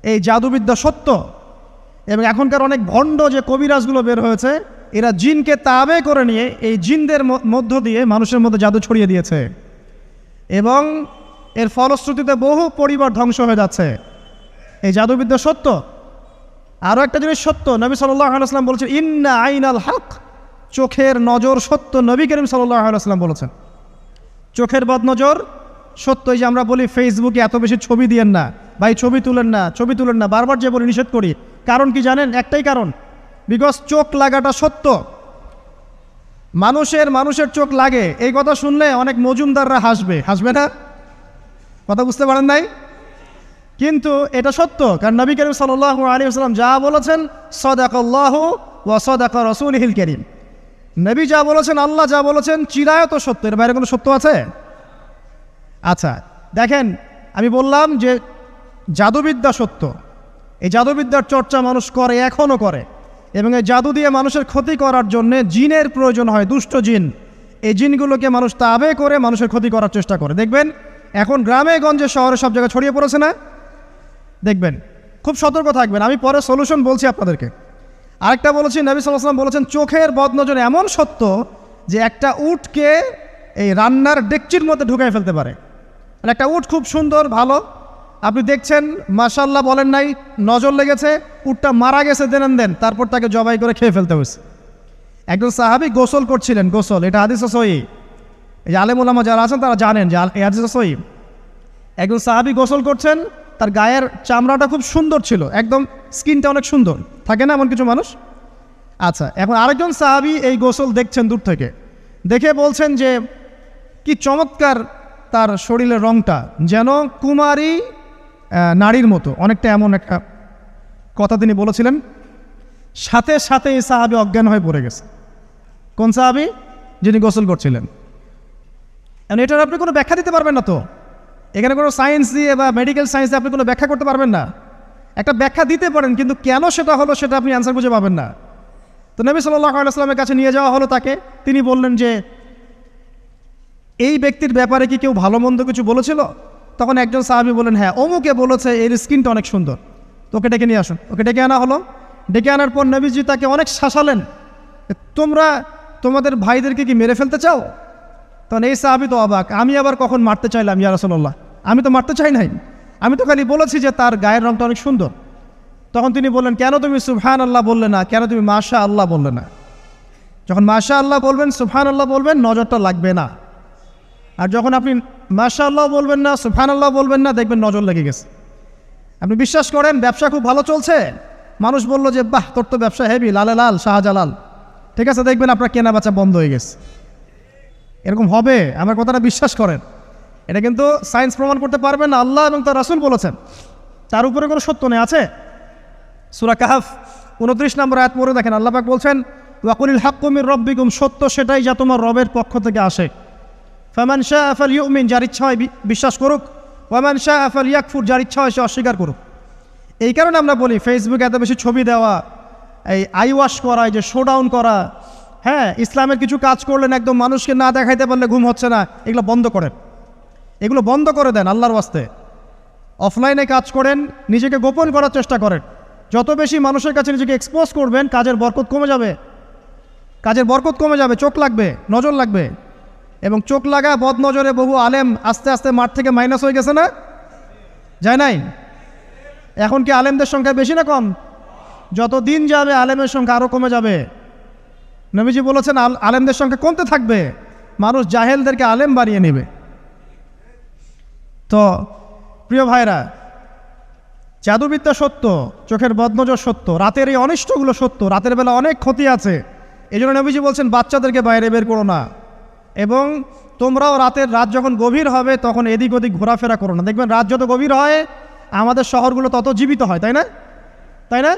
এই জাদুবিদ্যা সত্য। এবং এখনকার অনেক ভণ্ড যে কবিরাজগুলো বের হয়েছে, এরা জিনকে তাবে করে নিয়ে এই জিনদের মধ্য দিয়ে মানুষের মধ্যে জাদু ছড়িয়ে দিয়েছে, এবং এর ফলশ্রুতিতে বহু পরিবার ধ্বংস হয়ে যাচ্ছে। এই জাদুবিদ্যা সত্য। আরও একটা জিনিস সত্য, নবী সাল্লাল্লাহু আলাইহি ওয়াসাল্লাম বলেছেন ইন্না আইনাল হক, চোখের নজর সত্য। নবী করিম সাল্লাল্লাহু আলাইহি ওয়াসাল্লাম বলেছেন চোখের বদনজর সত্য। এই যে আমরা বলি ফেসবুকে এত বেশি ছবি দিয়েন না ভাই, ছবি তুলেন না, ছবি তুলেন না, বারবার যে বলি নিষেধ করি, কারণ কি জানেন? একটাই কারণ, বিকজ চোখ লাগাটা সত্য। মানুষের চোখ লাগে, এই কথা শুনলে অনেক মজুমদাররা হাসবে না? কথা বুঝতে পারেন নাই? কিন্তু এটা সত্য, কারণ নবী করিম সাল্লাল্লাহু আলাইহি ওয়াসাল্লাম যা বলেছেন সাদাকাল্লাহু ওয়া সাদাকা রাসূলুহুল কারীম, নবী যা বলেছেন, আল্লাহ যা বলেছেন চিরায়ত সত্য, এর বাইরে কোনো সত্য আছে? আচ্ছা দেখেন, আমি বললাম যে জাদুবিদ্যা সত্য। এই জাদুবিদ্যার চর্চা মানুষ করে, এখনও করে, এবং এই জাদু দিয়ে মানুষের ক্ষতি করার জন্য জিনের প্রয়োজন হয়, দুষ্ট জিন। এই জিনগুলোকে মানুষ তাবে করে মানুষের ক্ষতি করার চেষ্টা করে। দেখবেন এখন গ্রামে গঞ্জে শহরে সব জায়গায় ছড়িয়ে পড়েছে না? দেখবেন, খুব সতর্ক থাকবেন। আমি পরে সলিউশন বলছি আপনাদেরকে। আরেকটা বলেছি, নবী সাল্লাল্লাহু আলাইহি ওয়াসাল্লাম বলেছেন চোখের বদনজর এমন সত্য যে একটা উটকে এই রান্নার ডেকচির মধ্যে ঢুকাই ফেলতে পারে। আর একটা উট খুব সুন্দর ভালো, আপনি দেখছেন মাশাআল্লাহ বলেন নাই, নজর লেগেছে, উটটা মারা গেছে দেন, তারপর তাকে জবাই করে খেয়ে ফেলতে হয়েছে। একজন সাহাবী গোসল করছিলেন, গোসল, এটা হাদিস সহিহ, এই যে আলেম ওলামা যারা আছেন তারা জানেন যে এই হাদিস সহিহ। একজন সাহাবী গোসল করছেন, তার গায়ের চামড়াটা খুব সুন্দর ছিল, একদম স্কিনটা অনেক সুন্দর থাকে না এমন কিছু মানুষ? আচ্ছা, এখন আরেকজন সাহাবী এই গোসল দেখছেন দূর থেকে, দেখে বলছেন যে কি চমৎকার তার শরীরের রংটা, যেন কুমারী নারীর মতো, অনেকটা এমন একটা কথা তিনি বলেছিলেন। সাথে সাথে এই সাহাবী অজ্ঞান হয়ে পড়ে গেছে। কোন সাহাবী? যিনি গোসল করছিলেন। এখন এটার আপনি কোনো ব্যাখ্যা দিতে পারবেন না তো, এখানে কোনো সায়েন্স দিয়ে বা মেডিকেল সায়েন্স দিয়ে আপনি কোনো ব্যাখ্যা করতে পারবেন না। একটা ব্যাখ্যা দিতে পারেন, কিন্তু কেন সেটা হলো সেটা আপনি অ্যান্সার খুঁজে পাবেন না। তো নবী সাল্লাল্লাহু আলাইহি ওয়াসাল্লামের কাছে নিয়ে যাওয়া হলো তাকে। তিনি বললেন যে এই ব্যক্তির ব্যাপারে কি কেউ ভালো মন্দ কিছু বলেছিল? তখন একজন সাহাবী বললেন হ্যাঁ, অমুকে বলেছে এর স্কিনটা অনেক সুন্দর, তোকে ডেকে নিয়ে আসুন। ওকে ডেকে আনা হলো। ডেকে আনার পর নবীজি তাকে অনেক শাসালেন, তোমরা তোমাদের ভাইদেরকে কি মেরে ফেলতে চাও? তখন এই সাহাবী তো অবাক, আমি আবার কখন মারতে চাইলাম ইয়া রাসূলুল্লাহ? আমি তো মারতে চাই নাই, আমি তো খালি বলেছি যে তার গায়ের রংটা অনেক সুন্দর। তখন তিনি বললেন কেন তুমি সুবহানাল্লাহ বললে না, কেন তুমি মাশাআল্লাহ বললে না? যখন মাশাআল্লাহ বলবেন, সুবহানাল্লাহ বলবেন, নজরটা লাগবে না। আর যখন আপনি মাশাআল্লাহ বলবেন না, সুবহানাল্লাহ বলবেন না, দেখবেন নজর লেগে গেছে। আপনি বিশ্বাস করেন ব্যবসা খুব ভালো চলছে, মানুষ বলল যে বাহ তোর তো ব্যবসা হেভি, লালে লাল শাহজালাল, ঠিক আছে, দেখবেন আপনার কেনা বেচা বন্ধ হয়ে গেছে। এরকম হবে, আমার কথাটা বিশ্বাস করেন। এটা কিন্তু সায়েন্স প্রমাণ করতে পারবেন না, আল্লাহ এবং তার রাসূল বলেছেন, তার উপরে কোনো সত্য নেই। আছে সূরা কাহফ 29 নম্বর আয়াত পড়ে দেখেন, আল্লাহ পাক বলছেন ওয়াকুলিল হাক্কু মির রাব্বিকুম, সত্য সেটাই যা তোমার রবের পক্ষ থেকে আসে। ফামান শাআ ফালইউমিন, যার ইচ্ছা হয় বিশ্বাস করুক, ওয়ামান শাআ ফালইয়াকফুর, যার ইচ্ছা হয় সে অস্বীকার করুক। এই কারণে আমরা বলি ফেসবুকে এত বেশি ছবি দেওয়া, এই আই ওয়াশ করা, এই যে শোডাউন করা, হ্যাঁ ইসলামের কিছু কাজ করলেন একদম মানুষকে না দেখাইতে পারলে ঘুম হচ্ছে না, এগুলো বন্ধ করেন, এগুলো বন্ধ করে দেন আল্লাহর ওয়াস্তে। অফলাইনে কাজ করেন, নিজেকে গোপন করার চেষ্টা করেন। যত বেশি মানুষের কাছে নিজেকে এক্সপোজ করবেন, কাজের বরকত কমে যাবে, কাজের বরকত কমে যাবে, চোখ লাগবে, নজর লাগবে। এবং চোখ লাগা বদ নজরে বহু আলেম আস্তে আস্তে মাঠ থেকে মাইনাস হয়ে গেছে না? যায় নাই? এখন কি আলেমদের সংখ্যা বেশি না কম? যত দিন যাবে আলেমের সংখ্যা আরও কমে যাবে। নবীজি বলেছেন আলেমদের সংখ্যা কমতে থাকবে, মানুষ জাহেলদেরকে আলেম বানিয়ে নেবে। তো প্রিয় ভাইরা, জাদুবিদ্যা সত্য, চোখের বদনজর সত্য, রাতের এই অনিষ্টগুলো সত্য, রাতের বেলা অনেক ক্ষতি আছে। এই জন্য নবীজি বলছেন বাচ্চাদেরকে বাইরে বের করো না, এবং তোমরাও রাত যখন গভীর হবে তখন এদিক ওদিক ঘোরাফেরা করো না। দেখবেন রাত যত গভীর হয় আমাদের শহরগুলো তত জীবিত হয়, তাই না? তাই না?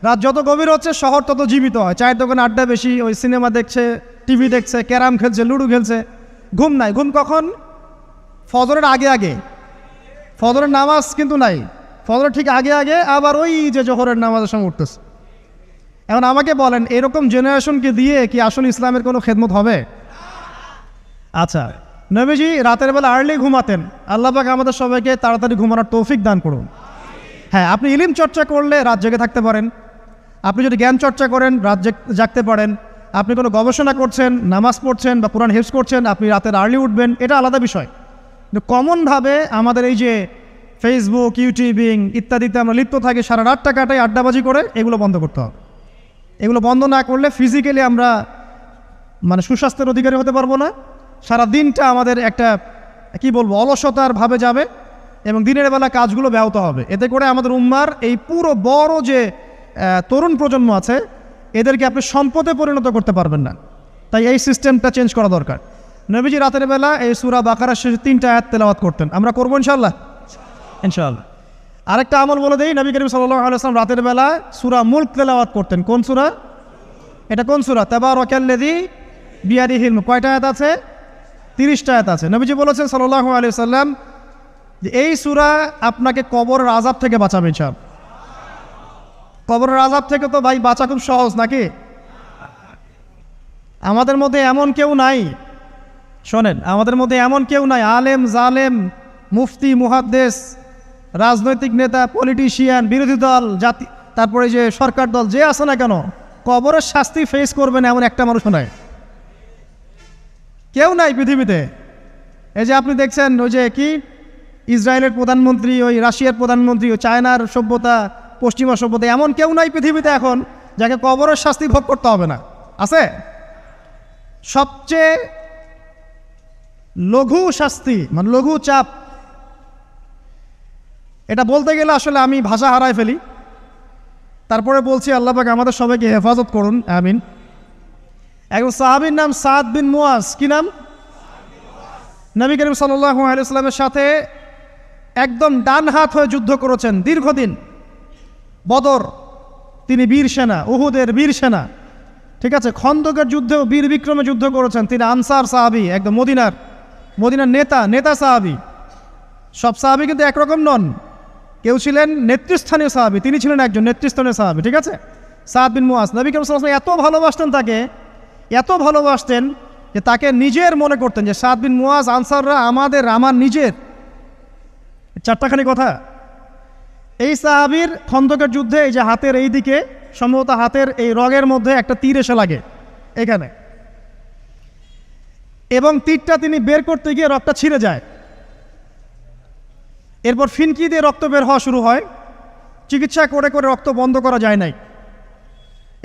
রাত যত গভীর হচ্ছে শহর তত জীবিত হয়। চায়ের দোকানে আড্ডা বেশি, ওই সিনেমা দেখছে, টিভি দেখছে, ক্যারাম খেলছে, লুডো খেলছে, ঘুম নাই। ঘুম কখন? ফজরের আগে আগে। ফজরের নামাজ কিন্তু নাই, ফজরের ঠিক আগে আগে, আবার ওই যে জোহরের নামাজের সঙ্গে উঠতেছে। এখন আমাকে বলেন এরকম জেনারেশনকে দিয়ে কি আসলে ইসলামের কোনো খেদমত হবে? আচ্ছা, নবীজি রাতের বেলা আর্লি ঘুমাতেন, আল্লাহ পাক আমাদের সবাইকে তাড়াতাড়ি ঘুমানোর তৌফিক দান করুন। হ্যাঁ, আপনি ইলম চর্চা করলে রাত জেগে থাকতে পারেন, আপনি যদি জ্ঞান চর্চা করেন রাত জাগতে পারেন, আপনি কোনো গবেষণা করছেন, নামাজ পড়ছেন বা কোরআন হিফজ করছেন, আপনি রাতের আর্লি উঠবেন, এটা আলাদা বিষয়। কিন্তু কমনভাবে আমাদের এই যে ফেসবুক, ইউটিউবিং ইত্যাদিতে আমরা লিপ্ত থাকি, সারা রাতটা কাটাই আড্ডাবাজি করে, এগুলো বন্ধ করতে হবে। এগুলো বন্ধ না করলে ফিজিক্যালি আমরা মানে সুস্বাস্থ্যের অধিকারী হতে পারবো না, সারা দিনটা আমাদের একটা কি বলবো অলসতার ভাবে যাবে এবং দিনের বেলা কাজগুলো ব্যাহত হবে। এতে করে আমাদের উম্মার এই পুরো বড় যে তরুণ প্রজন্ম আছে এদেরকে আপনি সম্পদে পরিণত করতে পারবেন না। তাই এই সিস্টেমটা চেঞ্জ করা দরকার। নবীজি রাতের বেলা এই সূরা বাকারার শেষে 3টা আয়াত তেলাওয়াত করতেন, আমরা করবো ইনশাআল্লাহ। ইনশাআল্লাহ। আরেকটা আমল বলে দেই, নবী করিম সাল্লাল্লাহু আলাইহি ওয়াসাল্লাম রাতের বেলা সূরা মুলক তেলাওয়াত করতেন। কোন সূরা এটা? কোন সূরা? তাবারাকাল্লাযী বিয়াদিহিল মুলক। কয়টা আয়াত আছে? 30টা আয়াত আছে। নবীজি বলেছেন সাল্লাল্লাহু আলাইহি ওয়াসাল্লাম যে এই সূরা আপনাকে কবরের আযাব থেকে বাঁচাবে ইনশাআল্লাহ। কবরের আযাব থেকে তো ভাই বাঁচা খুব সহজ নাকি? আমাদের মধ্যে এমন কেউ নাই, শোনেন, আমাদের মধ্যে এমন কেউ নাই আলেম জালেম মুফতি মুহাদ্দিস রাজনৈতিক নেতা পলিটিশিয়ান বিরোধী দল জাতি তারপরে যে সরকার দল যে আছে না কেন, কবরের শাস্তি ফেস করবে না এমন একটা মানুষ নাই, কেউ নাই পৃথিবীতে। এই যে আপনি দেখছেন ওই যে কি ইসরায়েলের প্রধানমন্ত্রী, ওই রাশিয়ার প্রধানমন্ত্রী, ওই চায়নার সভ্যতা, পশ্চিমা সভ্যতা, এমন কেউ নাই পৃথিবীতে এখন যাকে কবরের শাস্তি ভোগ করতে হবে না। আছে? সবচেয়ে লঘু শাস্তি মানে লঘু চাপ, এটা বলতে গেলে আসলে আমি ভাষা হারায় ফেলি, তারপরে বলছি আল্লাহ পাক আমাদের সবাইকে হেফাজত করুন, আমিন। একজন সাহাবীর নাম সাদ বিন মুয়াজ। কি নাম? নবী করিম সাল্লাল্লাহু আলাইহি ওয়াসাল্লামের সাথে একদম ডান হাত হয়ে যুদ্ধ করেছেন দীর্ঘদিন। বদর তিনি বীর সেনা, উহুদের বীর সেনা, ঠিক আছে, খন্দকের যুদ্ধেও বীর বিক্রমে যুদ্ধ করেছেন। তিনি আনসার সাহাবী, একদম মদিনার নেতা সাহাবী। সব সাহাবী কিন্তু একরকম নন, কেউ ছিলেন নেতৃস্থানীয় সাহাবী, তিনি ছিলেন একজন নেতৃস্থানীয় সাহাবী, ঠিক আছে, সাদ বিন মুয়াজ। নবী করিম সাল্লাল্লাহু আলাইহি ওয়াসাল্লাম এত ভালোবাসতেন তাকে, এত ভালোবাসতেন যে তাকে নিজের মনে করতেন যে সাদ বিন মুয়াজ আনসাররা আমার নিজের। 4টাখানি কথা। এই সাহাবীর খন্দকের যুদ্ধে এই যে হাতের এই দিকে সম্ভবত হাতের এই রগের মধ্যে একটা তীর এসে লাগে এখানে, এবং তীরটা তিনি বের করতে গিয়ে রক্তটা ছিঁড়ে যায়। এরপর ফিনকি দিয়ে রক্ত বের হওয়া শুরু হয়। চিকিৎসা করে করে রক্ত বন্ধ করা যায় নাই,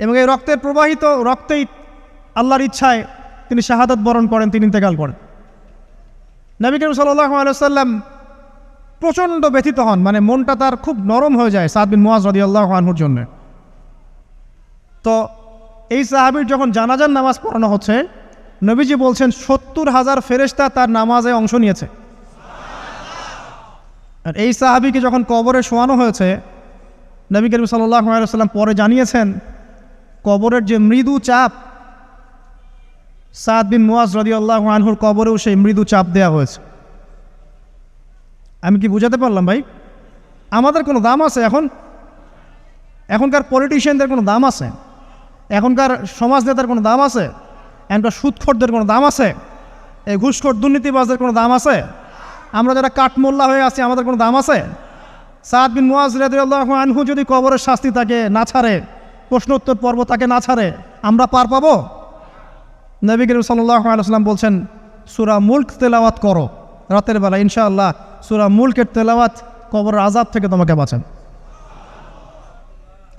এবং এই রক্তের প্রবাহিত রক্তেই আল্লাহর ইচ্ছায় তিনি শাহাদাত বরণ করেন, তিনি ইন্তেকাল করেন। নবী করিম সাল্লাল্লাহু আলাইহি ওয়াসাল্লাম প্রচণ্ড ব্যথিত হন, মানে মনটা তার খুব নরম হয়ে যায় সাদ বিন মুয়াজ রাদিয়াল্লাহু আনহুর জন্য। তো এই সাহাবীর যখন জানাজার নামাজ পড়ানো হচ্ছে, নবীজি বলছেন 70,000 ফেরেশতা তার নামাজে অংশ নিয়েছে। আর এই সাহাবীকে যখন কবরে শোয়ানো হয়েছে, নবী করিম সাল্লাল্লাহু আলাইহি ওয়াসাল্লাম পরে জানিয়েছেন কবরের যে মৃদু চাপ, সাদ বিন মুয়াজ রাদিয়াল্লাহু আনহুর কবরেও সেই মৃদু চাপ দেওয়া হয়েছে। আমি কি বুঝাতে পারলাম ভাই? আমাদের কোনো দাম আছে এখনকার পলিটিশিয়ানদের কোনো দাম আছে? এখনকার সমাজ নেতার কোনো দাম আছে? এখনকার সুদখোরদের কোনো দাম আছে? এই ঘুষখোর দুর্নীতিবাজদের কোনো দাম আছে? আমরা যারা কাঠমোল্লা হয়ে আছি আমাদের কোনো দাম আছে? সাদ বিন মুয়াজ রাদিয়াল্লাহু আনহু যদি কবরের শাস্তি তাকে না ছাড়ে, প্রশ্নোত্তর পর্ব তাকে না ছাড়ে, আমরা পার পাবো? নবী করিম সাল্লাল্লাহু আলাইহি ওয়াসাল্লাম বলছেন সূরা মুলক তেলাওয়াত করো রাতের বেলা, ইনশাআল্লাহ সূরা মুলকের তেলাওয়াত কবরের আযাব থেকে তোমাকে বাঁচান।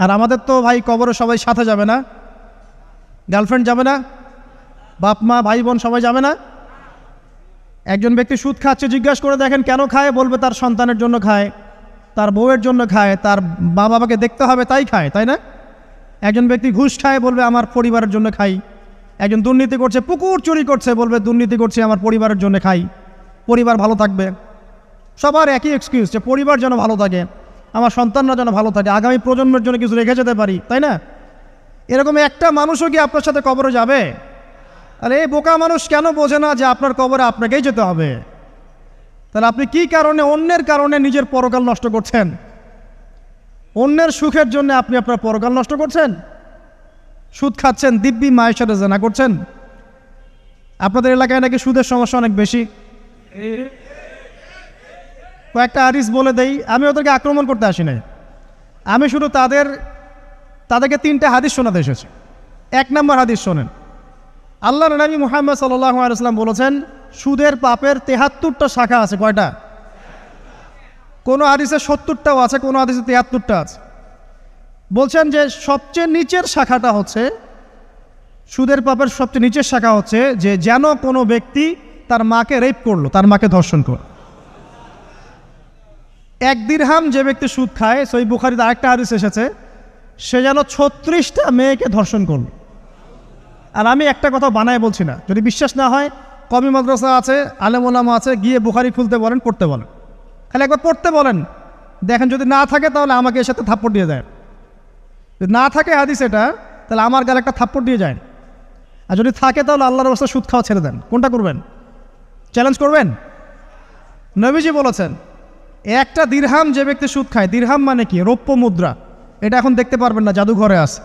আর আমাদের তো ভাই কবরে সবাই সাথে যাবে না, গার্লফ্রেন্ড যাবে না, বাপ মা ভাই বোন সবাই যাবে না। একজন ব্যক্তি সুদ খাচ্ছে, জিজ্ঞাসা করে দেখেন কেন খায়, বলবে তার সন্তানের জন্য খায়, তার বউয়ের জন্য খায়, তার মা বাবাকে দেখতে হবে তাই খায়, তাই না? একজন ব্যক্তি ঘুষ খায়, বলবে আমার পরিবারের জন্য খাই। একজন দুর্নীতি করছে, পুকুর চুরি করছে, বলবে দুর্নীতি করছে আমার পরিবারের জন্য খাই, পরিবার ভালো থাকবে। সবার একই এক্সকিউজ যে পরিবার যেন ভালো থাকে, আমার সন্তানরা যেন ভালো থাকে, আগামী প্রজন্মের জন্য কিছু রেখে যেতে পারি, তাই না? এরকম একটা মানুষও কি আপনার সাথে কবরে যাবে? আরে এই বোকা মানুষ কেন বোঝে না যে আপনার কবরে আপনাকেই যেতে হবে? তাহলে আপনি কি কারণে অন্যের কারণে নিজের পরকাল নষ্ট করছেন? অন্যের সুখের জন্য আপনি আপনার পরকাল নষ্ট করছেন। সুদ খাচ্ছেন, দিব্যি মায়ের সাথে জেনা করছেন। আপনাদের এলাকায় নাকি সুদের সমস্যা অনেক বেশি। কয়েকটা হাদিস বলে দেই, আমি ওদেরকে আক্রমণ করতে আসি নাই, আমি শুধু তাদেরকে 3টে হাদিস শোনাতে এসেছি। 1 নম্বর হাদিস শোনেন। আল্লাহর নবী মুহাম্মদ সাল্লাল্লাহু আলাইহি ওয়াসাল্লাম বলেছেন, সুদের পাপের 73টা শাখা আছে। কয়টা? কোনো হাদিসে 70টাও আছে, কোনো হাদিসে 73টা আছে। বলছেন যে সবচেয়ে নিচের শাখাটা হচ্ছে, সুদের পাপের সবচেয়ে নিচের শাখা হচ্ছে যে যেন কোনো ব্যক্তি তার মাকে রেপ করলো, তার মাকে ধর্ষণ করলো। 1 দিরহাম যে ব্যক্তি সুদ খায়, সহিহ বুখারীতে আরেকটা হাদিস এসেছে, সে যেন 36টা মেয়েকে ধর্ষণ করল। আর আমি একটা কথা বানায় বলছি না, যদি বিশ্বাস না হয় কওমি মাদ্রাসা আছে, আলেম ওলামা আছে, গিয়ে বুখারী খুলতে বলেন, পড়তে বলেন, খালি একবার পড়তে বলেন, দেখেন যদি না থাকে তাহলে আমাকে এর সাথে থাপ্পড় দিয়ে যায়। যদি না থাকে হাদিস এটা, তাহলে আমার গালে একটা থাপ্পড় দিয়ে যায়। আর যদি থাকে তাহলে আল্লাহর রাস্তায় সুদ খাওয়া ছেড়ে দেন। কোনটা করবেন? চ্যালেঞ্জ করবেন? নবীজি বলেছেন, 1টা দিরহাম যে ব্যক্তি সুদ খায়, দিরহাম মানে কি? রৌপ্য মুদ্রা। এটা এখন দেখতে পারবেন না, জাদুঘরে আছে।